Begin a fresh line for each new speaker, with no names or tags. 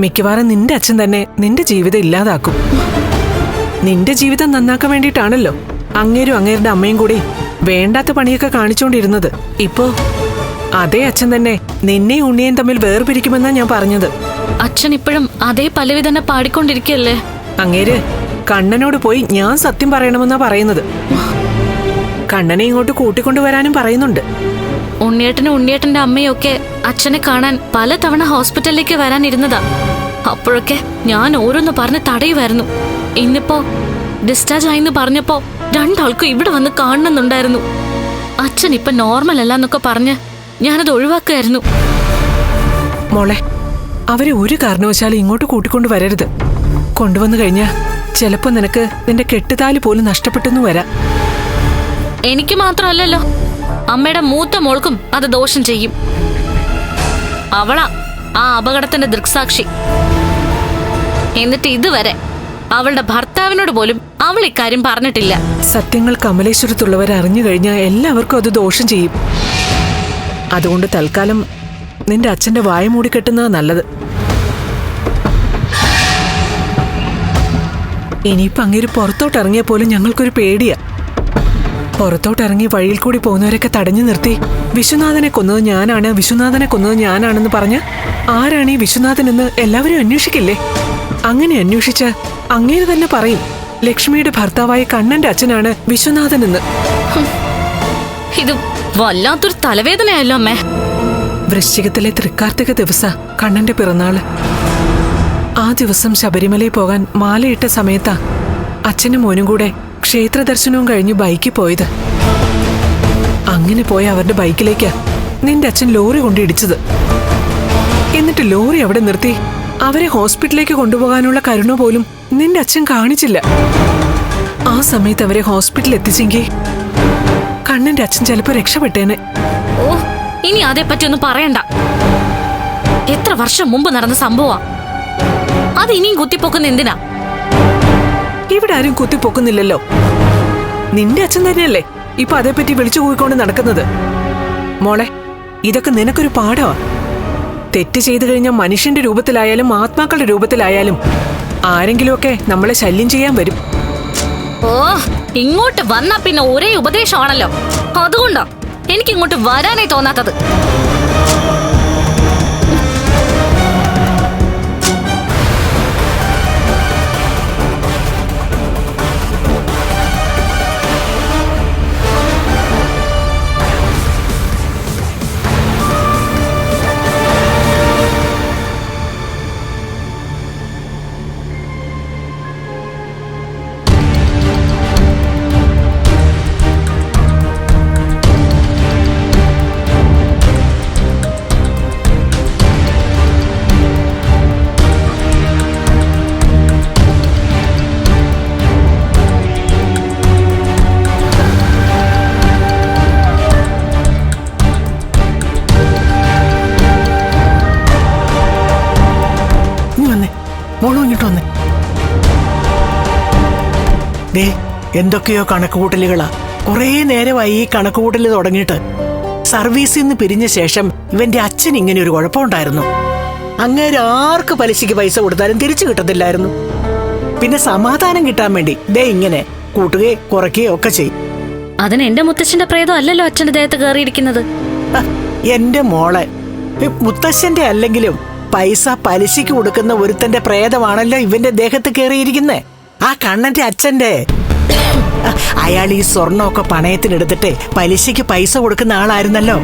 മിക്കവാറും നിന്റെ അച്ഛൻ തന്നെ നിന്റെ ജീവിതം ഇല്ലാതാക്കും. നിന്റെ ജീവിതം നന്നാക്കാൻ വേണ്ടിയിട്ടാണല്ലോ അങ്ങേരും അങ്ങേരുടെ അമ്മയും കൂടി വേണ്ടാത്ത പണിയൊക്കെ കാണിച്ചുകൊണ്ടിരുന്നത്. ഇപ്പോ അതേ അച്ഛൻ തന്നെ നിന്നെയും ഉണ്ണിയും തമ്മിൽ വേർപിരിക്കുമെന്നാ ഞാൻ പറഞ്ഞത്.
അച്ഛൻ ഇപ്പോഴും അതേ പല്ലവി തന്നെ പാടിക്കൊണ്ടിരിക്കല്ലേ?
അങ്ങേര് കണ്ണനോട് പോയി ഞാൻ സത്യം പറയണമെന്നാ പറയുന്നത്. കണ്ണനെ ഇങ്ങോട്ട് കൂട്ടിക്കൊണ്ടുവരാനും പറയുന്നുണ്ട്.
ഉണ്ണിയേട്ടനും ഉണ്ണിയേട്ടന്റെ അമ്മയും ഒക്കെ അച്ഛനെ കാണാൻ പലതവണ ഹോസ്പിറ്റലിലേക്ക് വരാനിരുന്നതാ. അപ്പോഴൊക്കെ ഞാൻ ഓരോന്ന് പറഞ്ഞ് തടയുമായിരുന്നു. ഇന്നിപ്പോ ഡിസ്ചാർജ് ആയിന്ന് പറഞ്ഞപ്പോ രണ്ടാൾക്കും ഇവിടെ വന്ന് കാണണമെന്നുണ്ടായിരുന്നു. അച്ഛൻ ഇപ്പൊ നോർമൽ അല്ലാന്നൊക്കെ പറഞ്ഞ് ഞാനത് ഒഴിവാക്കായിരുന്നു.
മോളെ, അവരെ ഒരു കാരണവശാലും ഇങ്ങോട്ട് കൂട്ടിക്കൊണ്ടു വരരുത്. കൊണ്ടുവന്നു കഴിഞ്ഞാ ചിലപ്പോ നിനക്ക് നിന്റെ കെട്ടുതാലി പോലും നഷ്ടപ്പെട്ടെന്ന് വരാം.
എനിക്ക് മാത്രമല്ലല്ലോ, അമ്മയുടെ മൂത്ത മോൾക്കും അത് ദോഷം ചെയ്യും. അവളാ ആ അപകടത്തിന്റെ ദൃക്സാക്ഷി. എന്നിട്ട് ഇതുവരെ അവളുടെ ഭർത്താവിനോട് പോലും അവൾ ഇക്കാര്യം പറഞ്ഞിട്ടില്ല.
സത്യങ്ങൾ കമലേശ്വരത്തുള്ളവർ അറിഞ്ഞു കഴിഞ്ഞാൽ എല്ലാവർക്കും അത് ദോഷം ചെയ്യും. അതുകൊണ്ട് തൽക്കാലം നിന്റെ അച്ഛന്റെ വായ മൂടിക്കെട്ടുന്നതാ നല്ലത്. ഇനിയിപ്പോ അങ്ങേര് പുറത്തോട്ടിറങ്ങിയ പോലും ഞങ്ങൾക്കൊരു പേടിയാ. പുറത്തോട്ടിറങ്ങി വഴിയിൽ കൂടി പോകുന്നവരൊക്കെ തടഞ്ഞു നിർത്തി വിശ്വനാഥനെ കൊന്നത് ഞാനാണ്, വിശ്വനാഥനെ കൊന്നത് ഞാനാണെന്ന് പറഞ്ഞ് ആരാണ് ഈ വിശ്വനാഥനെന്ന് എല്ലാവരും അന്വേഷിക്കില്ലേ? അങ്ങനെ അന്വേഷിച്ച അങ്ങേര് തന്നെ പറയും ലക്ഷ്മിയുടെ ഭർത്താവായ കണ്ണന്റെ അച്ഛനാണ് വിശ്വനാഥനെന്ന്.
ഇത് വല്ലാത്തൊരു തലവേദനയല്ലോ അമ്മേ.
വൃശ്ചികത്തിലെ തൃക്കാർത്തിക ദിവസ കണ്ണന്റെ പിറന്നാള്. ആ ദിവസം ശബരിമലയിൽ പോകാൻ മാലയിട്ട സമയത്താ അച്ഛനും മോനും കൂടെ ക്ഷേത്ര ദർശനവും കഴിഞ്ഞ് ബൈക്കിൽ പോയത്. അങ്ങനെ പോയ അവരുടെ ബൈക്കിലേക്കാ നിന്റെ അച്ഛൻ ലോറി കൊണ്ട് ഇടിച്ചത്. എന്നിട്ട് ലോറി അവിടെ നിർത്തി അവരെ ഹോസ്പിറ്റലിലേക്ക് കൊണ്ടുപോകാനുള്ള കരുണ പോലും നിന്റെ അച്ഛൻ കാണിച്ചില്ല. ആ സമയത്ത് അവരെ ഹോസ്പിറ്റലിൽ എത്തിച്ചെങ്കിൽ കണ്ണന്റെ അച്ഛൻ ചിലപ്പോ രക്ഷപ്പെട്ടേനെ.
ഓ, ഇനി അതേപ്പറ്റി ഒന്നും പറയണ്ട. എത്ര വർഷം മുമ്പ് നടന്ന സംഭവമാ. അത് ഇനിയും കുത്തിപ്പൊക്കുന്ന എന്തിനാ?
ഇവിടെ ആരും കുത്തിപ്പൊക്കുന്നില്ലല്ലോ. നിന്റെ അച്ഛൻ തന്നെയല്ലേ ഇപ്പൊ അതേപ്പറ്റി വിളിച്ചു കൂയിക്കൊണ്ട് നടക്കുന്നത്. മോളെ, ഇതൊക്കെ നിനക്കൊരു പാഠമാ. തെറ്റ് ചെയ്തു കഴിഞ്ഞാൽ മനുഷ്യന്റെ രൂപത്തിലായാലും ആത്മാക്കളുടെ രൂപത്തിലായാലും ആരെങ്കിലുമൊക്കെ നമ്മളെ ശല്യം ചെയ്യാൻ വരും.
ഓ, ഇങ്ങോട്ട് വന്നാ പിന്നെ ഒരേ ഉപദേശമാണല്ലോ. അതുകൊണ്ടാ എനിക്ക് ഇങ്ങോട്ട് വരാനേ തോന്നാത്തത്.
എന്തൊക്കെയോ കണക്കുകൂട്ടലുകളാ. കുറേ നേരമായി ഈ കണക്കുകൂട്ടൽ തുടങ്ങിയിട്ട്. സർവീസിൽ നിന്ന് പിരിഞ്ഞ ശേഷം ഇവന്റെ അച്ഛൻ ഇങ്ങനെ ഒരു കുഴപ്പമുണ്ടായിരുന്നു. അങ്ങേര് ആർക്ക് പലിശയ്ക്ക് പൈസ കൊടുത്താലും തിരിച്ചു കിട്ടത്തില്ലായിരുന്നു. പിന്നെ സമാധാനം കിട്ടാൻ വേണ്ടി ഇങ്ങനെ കൂട്ടുകയോ കുറയ്ക്കുകയോ ഒക്കെ ചെയ്യും.
അതിന് എന്റെ മുത്തച്ഛന്റെ പ്രേതം അല്ലല്ലോ അച്ഛന്റെ ദേഹത്ത് കയറിയിരിക്കുന്നത്.
എന്റെ മോളെ, മുത്തശ്ശന്റെ അല്ലെങ്കിലും പൈസ പലിശയ്ക്ക് കൊടുക്കുന്ന ഒരുത്തന്റെ പ്രേതമാണല്ലോ ഇവന്റെ ദേഹത്ത് കയറിയിരിക്കുന്നേ. ആ കണ്ണന്റെ അച്ഛന്റെ. അയാൾ ഈ സ്വർണ്ണമൊക്കെ പണയത്തിനെടുത്തിട്ട് പലിശയ്ക്ക് പൈസ കൊടുക്കുന്ന ആളായിരുന്നല്ലോ.